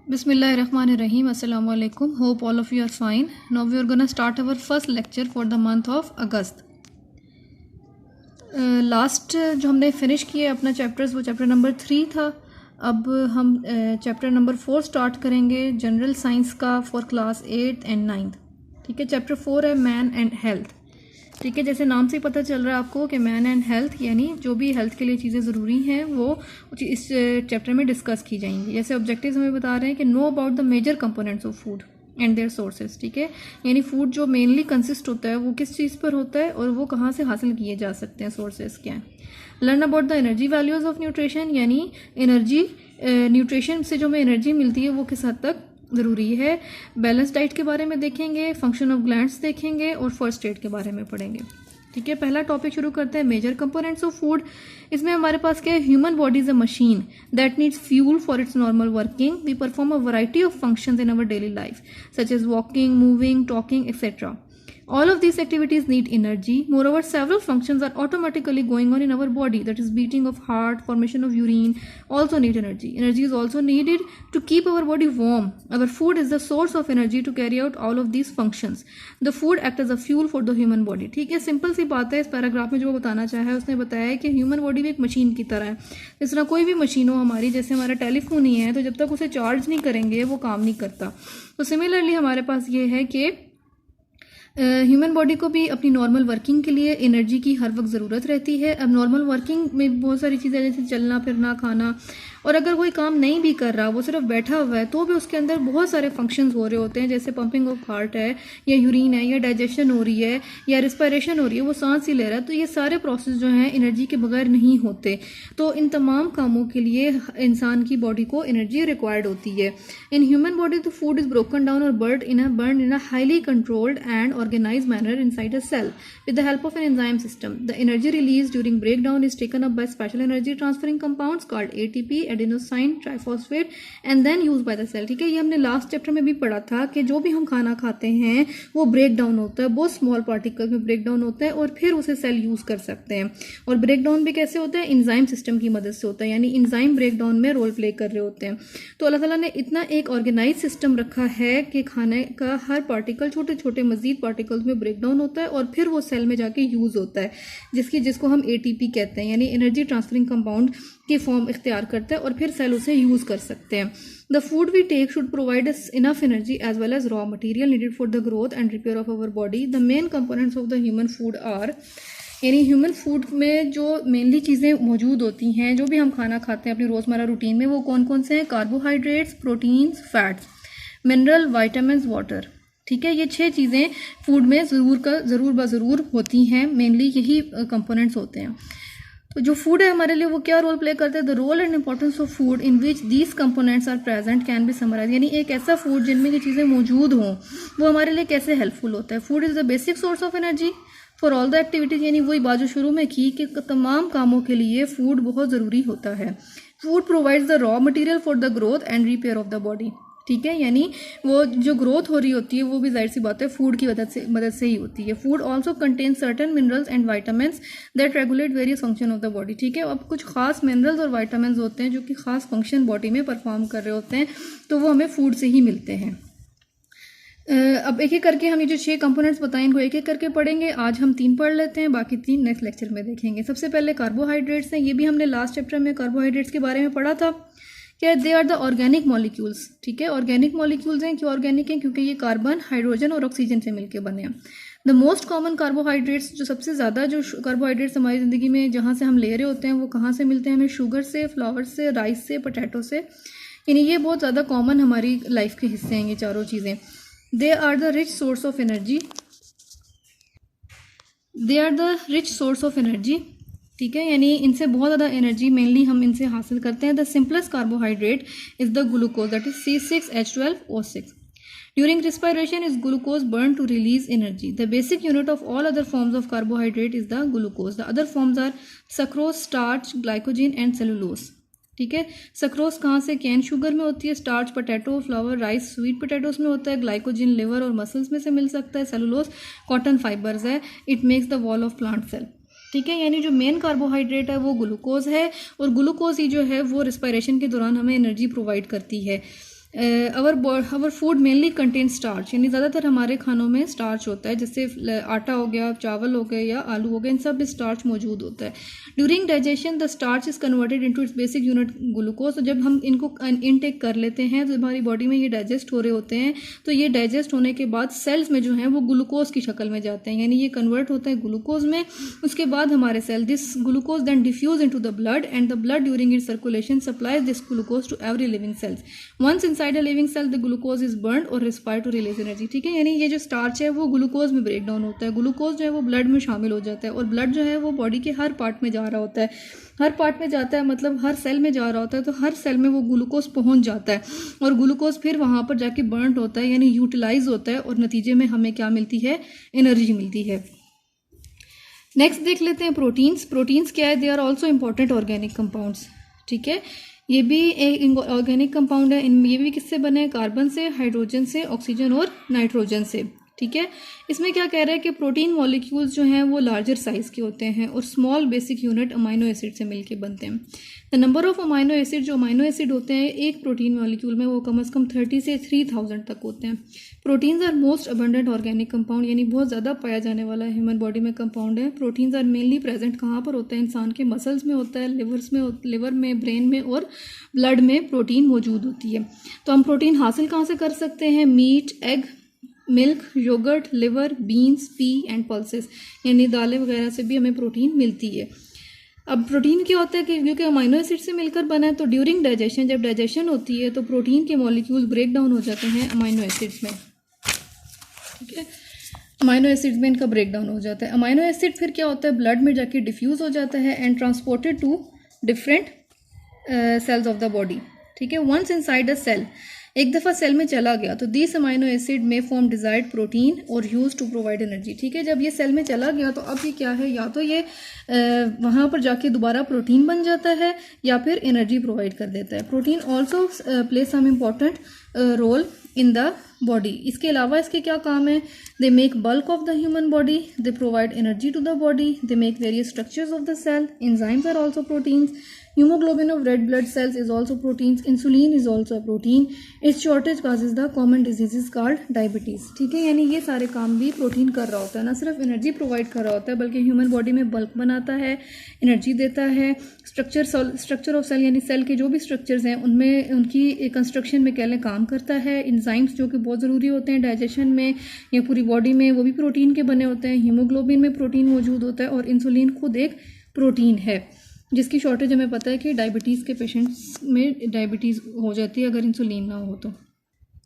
Bismillahirrahmanirrahim. Assalamu alaikum. Hope all of you are fine. Now we are going to start our first lecture for the month of August. Last जो हमने finish किया अपना chapters वो chapter number 3 था. अब हम chapter number 4 start करेंगे general science का फॉर क्लास 8 एंड 9. ठीक है. चैप्टर 4 है मैन एंड हेल्थ. ठीक है. जैसे नाम से ही पता चल रहा है आपको कि मैन एंड हेल्थ यानी जो भी हेल्थ के लिए चीज़ें ज़रूरी हैं वो इस चैप्टर में डिस्कस की जाएंगी. जैसे ऑब्जेक्टिव्स हमें बता रहे हैं कि know about the major components of food and their sources. ठीक है. यानी फूड जो मेनली कंसिस्ट होता है वो किस चीज़ पर होता है और वो कहाँ से हासिल किए जा सकते हैं, सोर्सेज क्या हैं. Learn about the energy values of nutrition यानी एनर्जी न्यूट्रिशन से जो हमें एनर्जी मिलती है वो किस हद तक ज़रूरी है. बैलेंस डाइट के बारे में देखेंगे, फंक्शन ऑफ ग्लैंड्स देखेंगे और फर्स्ट एड के बारे में पढ़ेंगे. ठीक है. पहला टॉपिक शुरू करते हैं मेजर कंपोनेंट्स ऑफ फूड. इसमें हमारे पास क्या है, human body is a machine that needs fuel for its normal working. We perform a variety of functions in our daily life such as walking, moving, talking etcetera. All of these activities need energy. Moreover, several functions are automatically going on in our body, that is beating of heart, formation of urine, also need energy. Energy is also needed to keep our body warm. Our food is the source of energy to carry out all of these functions. The food acts as a fuel for the human body. ठीक है. Simple सी बात है. इस paragraph में जो बताना चाहा है उसने बताया है कि ह्यूमन बॉडी भी एक मशीन की तरह है. जिस तरह कोई भी मशीन हो हमारी, जैसे हमारा टेलीफोन ही है, तो जब तक उसे चार्ज नहीं करेंगे वो काम नहीं करता. तो सिमिलरली हमारे पास ये है कि ह्यूमन बॉडी को भी अपनी नॉर्मल वर्किंग के लिए एनर्जी की हर वक्त ज़रूरत रहती है. अब नॉर्मल वर्किंग में बहुत सारी चीज़ें जैसे चलना फिरना, खाना, और अगर कोई काम नहीं भी कर रहा, वो सिर्फ बैठा हुआ है, तो भी उसके अंदर बहुत सारे फंक्शंस हो रहे होते हैं. जैसे पंपिंग ऑफ हार्ट है, या यूरिन है, या डाइजेशन हो रही है, या रिस्पायरेशन हो रही है, वो सांस ही ले रहा है. तो ये सारे प्रोसेस जो हैं एनर्जी के बगैर नहीं होते. तो इन तमाम कामों के लिए इंसान की बॉडी को एनर्जी रिक्वायर्ड होती है. In human body the food is broken down और burn in a highly controlled and organized manner inside a cell with the help of an enzyme system. The energy released during breakdown is taken up by special energy transferring compounds called ATP, adenosine triphosphate, and then used by the cell. ठीक है. ये हमने last chapter में भी पढ़ा था कि जो भी हम खाना खाते हैं वो ब्रेक डाउन होता है, बहुत स्मॉल पार्टिकल में ब्रेक डाउन होता है और फिर उसे सेल यूज कर सकते हैं. और ब्रेक डाउन भी कैसे होता है, इंजाइम सिस्टम की मदद से होता है, यानी इंजाइम ब्रेक डाउन में रोल प्ले कर रहे होते हैं. तो अल्लाह ताला ने इतना एक ऑर्गेनाइज सिस्टम रखा है कि खाने का हर पार्टिकल छोटे छोटे मजीद पार्टिकल्स में ब्रेक डाउन होता है और फिर वो सेल में जाके यूज होता है, जिसको हम एटीपी कहते हैं, यानी एनर्जी ट्रांसफरिंग कंपाउंड की फॉर्म इख्तियार करता है और फिर सेल उसे यूज कर सकते हैं. The food we take should provide us enough energy as well as raw material needed for the growth and repair of our body. The main components of the human food are, यानी human food में जो mainly चीज़ें मौजूद होती हैं, जो भी हम खाना खाते हैं अपनी रोज़मर्रा रूटीन में, वो कौन कौन से हैं. Carbohydrates, proteins, fats, mineral, vitamin, water. ठीक है. ये 6 चीज़ें फूड में ज़रूर होती हैं. मेनली यही कंपोनेंट्स होते हैं. तो जो फूड है हमारे लिए वो क्या रोल प्ले करते हैं. The role and importance of food in which these components are present can be summarise. यानी एक ऐसा फूड जिनमें ये चीज़ें मौजूद हों वो हमारे लिए कैसे हेल्पफुल होता है. Food is the basic source of energy for all the activities. यानी वही बात जो शुरू में की कि तमाम कामों के लिए फूड बहुत ज़रूरी होता है. Food provides the raw material for the growth and repair of the body. ठीक है. यानी वो जो ग्रोथ हो रही होती है वो भी जाहिर सी बात है फूड की मदद से ही होती है. Food also contain certain minerals and vitamins that regulate various function of the body. ठीक है. अब कुछ खास मिनरल्स और वाइटामिन्स होते हैं जो कि खास फंक्शन बॉडी में परफॉर्म कर रहे होते हैं, तो वो हमें फूड से ही मिलते हैं. अब एक एक करके हम ये जो 6 कंपोनेंट्स बताएं इनको एक एक करके पढ़ेंगे. आज हम 3 पढ़ लेते हैं, बाकी 3 नेक्स्ट लेक्चर में देखेंगे. सबसे पहले कार्बोहाइड्रेट्स हैं. ये भी हमने लास्ट चैप्टर में कार्बोहाइड्रेट्स के बारे में पढ़ा था कि they are the organic molecules. ठीक है. ऑर्गेनिक मॉलिक्यूल्स हैं. क्यों ऑर्गेनिक हैं? क्योंकि ये कार्बन, हाइड्रोजन और ऑक्सीजन से मिलकर बने हैं. द मोस्ट कॉमन कार्बोहाइड्रेट्स, जो सबसे ज़्यादा जो कार्बोहाइड्रेट्स हमारी ज़िंदगी में जहाँ से हम ले रहे होते हैं वो कहाँ से मिलते हैं हमें? शुगर से, फ्लावर से, राइस से, पोटैटो से. यानी ये बहुत ज़्यादा कॉमन हमारी लाइफ के हिस्से हैं ये चारों चीज़ें. They are the rich source of energy. ठीक है. यानी इनसे बहुत ज़्यादा एनर्जी मेनली हम इनसे हासिल करते हैं. The simplest carbohydrate is the glucose, that is C6H12O6. During respiration is glucose burn to release energy. The basic unit of all other forms of carbohydrate is the glucose. The other forms are sucrose, starch, glycogen and cellulose. ठीक है. Sucrose कहाँ से? Cane sugar में होती है. Starch potato, flower, rice, sweet potatoes में होता है. ग्लाइकोजिन लिवर और मसल्स में से मिल सकता है. सेलुलोज कॉटन फाइबर्स है. It makes the wall of plant cell. ठीक है. यानी जो मेन कार्बोहाइड्रेट है वो ग्लूकोज है और ग्लूकोज ही जो है वो रिस्पायरेशन के दौरान हमें एनर्जी प्रोवाइड करती है. Our food mainly contain starch, यानी ज़्यादातर हमारे खानों में स्टार्च होता है, जैसे आटा हो गया, चावल हो गए या आलू हो गए, इन सब में स्टार्च मौजूद होता है। During digestion the starch is converted into its basic unit glucose. तो जब हम इनको इनटेक कर लेते हैं तो हमारी बॉडी में ये डाइजेस्ट हो रहे होते हैं, तो ये डाइजेस्ट होने के बाद सेल्स में जो है वो ग्लूकोज की शक्ल में जाते हैं, यानी ये कन्वर्ट होता है ग्लूकोज में। उसके बाद हमारे cell this glucose then diffuse into the blood and the blood during its circulation supplies this glucose to every living cells. Once inside a living cell the glucose is burn और respire to release energy. ठीक है, यानी ये जो starch है वो glucose में break down होता है, ग्लूकोज जो है वो ब्लड में शामिल हो जाता है और ब्लड जो है वो बॉडी के हर पार्ट में जा रहा होता है। हर पार्ट में जाता है मतलब हर सेल में जा रहा होता है, तो हर सेल में वो ग्लूकोज पहुंच जाता है और ग्लूकोज फिर वहां पर जाके बर्न होता है, यानी यूटिलाइज होता है और नतीजे में हमें क्या मिलती है, एनर्जी मिलती है। नेक्स्ट देख लेते हैं प्रोटीन्स। प्रोटीन्स क्या है, they are also important organic compounds. ठीक है, ये भी एक ऑर्गेनिक कंपाउंड है, इनमें ये भी किससे बने हैं, कार्बन से, हाइड्रोजन से, ऑक्सीजन और नाइट्रोजन से। ठीक है, इसमें क्या कह रहा है कि प्रोटीन मॉलिक्यूल्स जो हैं वो लार्जर साइज के होते हैं और small basic unit amino acid से मिलके बनते हैं। The number of amino acid, जो अमाइनो एसिड होते हैं एक प्रोटीन मॉलिक्यूल में, वो कम से कम 30 से 3000 तक होते हैं। Proteins are most abundant organic compound, यानी बहुत ज़्यादा पाया जाने वाला ह्यूमन बॉडी में कंपाउंड है। प्रोटीन्स आर मेनली प्रेजेंट कहाँ पर होता है, इंसान के मसल्स में होता है, लिवर में, ब्रेन में और ब्लड में प्रोटीन मौजूद होती है। तो हम प्रोटीन हासिल कहाँ से कर सकते हैं, meat, egg, milk, yogurt, liver, beans, pea and pulses, यानी दालें वगैरह से भी हमें प्रोटीन मिलती है। अब प्रोटीन क्या होता है कि क्योंकि अमाइनो एसिड से मिलकर बना है, तो ड्यूरिंग डाइजेशन, जब डाइजेशन होती है तो प्रोटीन के मॉलिक्यूल ब्रेक डाउन हो जाते हैं अमाइनो एसिड्स में। ठीक है, अमाइनो एसिड्स में इनका ब्रेक डाउन हो जाता है। अमाइनो एसिड फिर क्या होता है, ब्लड में जाके डिफ्यूज हो जाता है and transported to different cells of the body. ठीक है, वंस इनसाइड अ सेल, एक दफ़ा सेल में चला गया तो दिस अमाइनो एसिड में फॉर्म डिजायर्ड प्रोटीन और यूज टू प्रोवाइड एनर्जी। ठीक है, जब ये सेल में चला गया तो अब ये क्या है, या तो ये वहाँ पर जाके दोबारा प्रोटीन बन जाता है या फिर एनर्जी प्रोवाइड कर देता है। Protein also play some important role in the body. इसके अलावा इसके क्या काम है, they make bulk of the human body, they provide energy to the body, they make various structures of the cell, enzymes are also proteins, hemoglobin of red blood cells is also proteins, insulin is also a protein, its shortage causes the common diseases called diabetes। ठीक है, यानी ये सारे काम भी protein कर रहा होता है, ना सिर्फ एनर्जी प्रोवाइड कर रहा होता है बल्कि ह्यूमन बॉडी में बल्क बनाता है, एनर्जी देता है, स्ट्रक्चर ऑफ सेल यानी सेल के जो भी स्ट्रक्चर्स हैं उनमें उनकी कंस्ट्रक्शन में क्या काम करता है, इंजाइम्स जो कि बहुत ज़रूरी होते हैं डाइजेशन में या पूरी बॉडी में, वो भी प्रोटीन के बने होते हैं। हीमोग्लोबिन में प्रोटीन मौजूद होता है और इंसुलिन खुद एक प्रोटीन है जिसकी शॉर्टेज हमें पता है कि डायबिटीज़ के पेशेंट्स में डायबिटीज़ हो जाती है अगर इंसुलिन ना हो तो।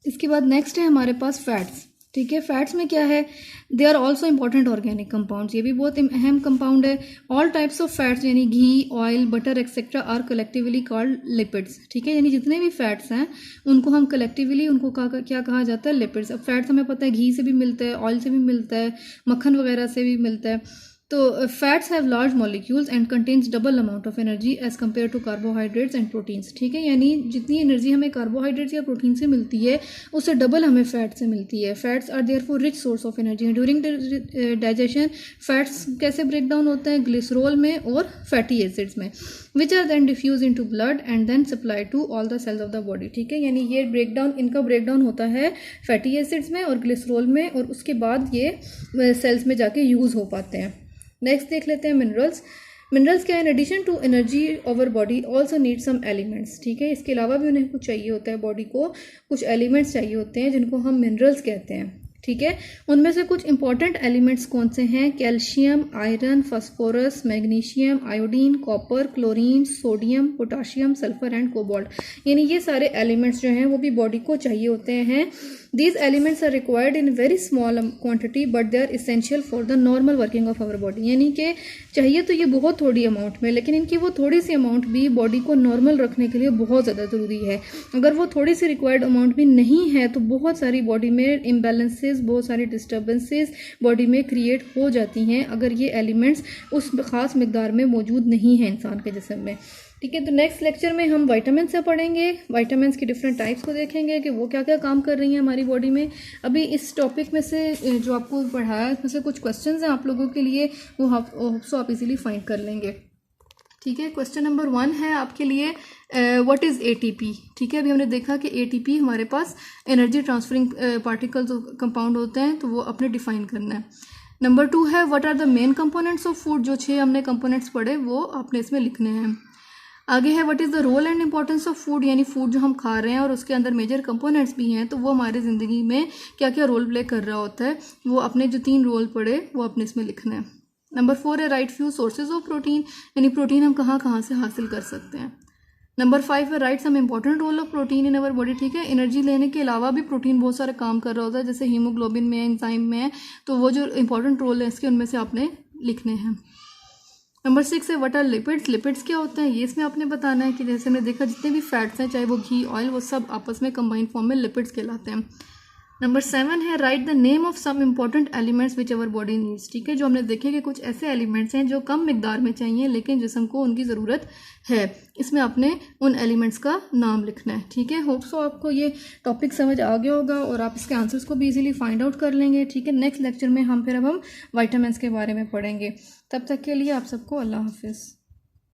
इसके बाद नेक्स्ट है हमारे पास फैट्स। ठीक है, फैट्स में क्या है, they are also important organic compounds, ये भी बहुत अहम कंपाउंड है। ऑल टाइप्स ऑफ फैट्स यानी घी, oil, butter etcetera are collectively called lipids. ठीक है, यानी जितने भी फैट्स हैं उनको हम कलेक्टिवली उनको क्या कहा जाता है, लिपिड्स। अब फैट्स हमें पता है घी से भी मिलता है, ऑयल से भी मिलता है, मक्खन वगैरह से भी मिलता है। तो fats have large molecules and contains double amount of energy as compare to carbohydrates and proteins. ठीक है, यानी जितनी एनर्जी हमें कार्बोहाइड्रेट्स या प्रोटीन से मिलती है उससे डबल हमें फैट से मिलती है। Fats are therefore rich source of energy. During digestion fats कैसे ब्रेक डाउन होते हैं, ग्लिसरॉल में और फैटी एसिड्स में, which are then diffuse into blood and then supply to all the cells of the body. ठीक है, यानी ये इनका ब्रेक डाउन होता है फैटी एसिड्स में और ग्लिसरॉल में और उसके बाद ये सेल्स में जाके यूज़ हो पाते हैं। नेक्स्ट देख लेते हैं मिनरल्स। मिनरल्स क्या है, in addition to energy our body also need some elements. ठीक है, इसके अलावा भी उन्हें कुछ चाहिए होता है, बॉडी को कुछ एलिमेंट्स चाहिए होते हैं जिनको हम मिनरल्स कहते हैं। ठीक है, उनमें से कुछ इंपॉर्टेंट एलिमेंट्स कौन से हैं, calcium, iron, phosphorus, magnesium, iodine, copper, chlorine, sodium, potassium, sulphur and cobalt. यानी ये सारे एलिमेंट्स जो हैं वो भी बॉडी को चाहिए होते हैं। These elements are required in very small quantity but they are essential for the normal working of our body। यानी कि चाहिए तो ये बहुत थोड़ी अमाउंट में, लेकिन इनकी वो थोड़ी सी अमाउंट भी बॉडी को नॉर्मल रखने के लिए बहुत ज़्यादा ज़रूरी है। अगर वो थोड़ी सी रिक्वायर्ड अमाउंट भी नहीं है तो बहुत सारी बॉडी में इम्बैलेंसेस, बहुत सारी डिस्टर्बेंसेस बॉडी में क्रिएट हो जाती हैं अगर ये एलिमेंट्स उस ख़ास मकदार में मौजूद नहीं है इंसान के जिस्म में। ठीक है, तो नेक्स्ट लेक्चर में हम विटामिन से पढ़ेंगे, विटामिन्स की डिफरेंट टाइप्स को देखेंगे कि वो क्या क्या काम कर रही हैं हमारी बॉडी में। अभी इस टॉपिक में से जो आपको पढ़ाया उसमें से कुछ क्वेश्चंस हैं आप लोगों के लिए, वो आप इजीली फाइंड कर लेंगे। ठीक है। क्वेश्चन नंबर 1 है आपके लिए व्हाट इज़ एटीपी। ठीक है, अभी हमने देखा कि एटीपी हमारे पास एनर्जी ट्रांसफरिंग पार्टिकल्स कंपाउंड होते हैं, तो वो अपने डिफाइन करना है। नंबर 2 है what are the main components of food. जो 6 हमने कंपोनेंट्स पढ़े वो आपने इसमें लिखने हैं। आगे है what is the role and importance of food, यानी फूड जो हम खा रहे हैं और उसके अंदर मेजर कंपोनेंट्स भी हैं, तो वो हमारी ज़िंदगी में क्या क्या रोल प्ले कर रहा होता है, वो अपने जो 3 रोल पढ़े वो अपने इसमें लिखना है। नंबर 4 है right few sources of protein, यानी प्रोटीन हम कहाँ कहाँ से हासिल कर सकते हैं। नंबर 5 है write some important role of protein in our body. ठीक है, एनर्जी लेने के अलावा भी प्रोटीन बहुत सारा काम कर रहा होता है, जैसे हीमोग्लोबिन में, एंजाइम में, तो वो जो इंपॉर्टेंट रोल है इसके उनमें से आपने लिखने हैं। नंबर 6 है व्हाट आर लिपिड्स। लिपिड्स क्या होते हैं ये इसमें आपने बताना है कि जैसे हमने देखा जितने भी फैट्स हैं, चाहे वो घी, ऑयल, वो सब आपस में कंबाइंड फॉर्म में लिपिड्स कहलाते हैं। नंबर 7 है write the name of some important elements which our body needs. ठीक है, जो हमने देखे कि कुछ ऐसे एलिमेंट्स हैं जो कम मिकदार में चाहिए लेकिन जिस्म को उनकी ज़रूरत है, इसमें आपने उन एलिमेंट्स का नाम लिखना है। ठीक है, होप सो आपको ये टॉपिक समझ आ गया होगा और आप इसके आंसर्स को भी इजीली फाइंड आउट कर लेंगे। ठीक है, नेक्स्ट लेक्चर में हम विटामिन्स के बारे में पढ़ेंगे। तब तक के लिए आप सबको अल्लाह हाफिज़।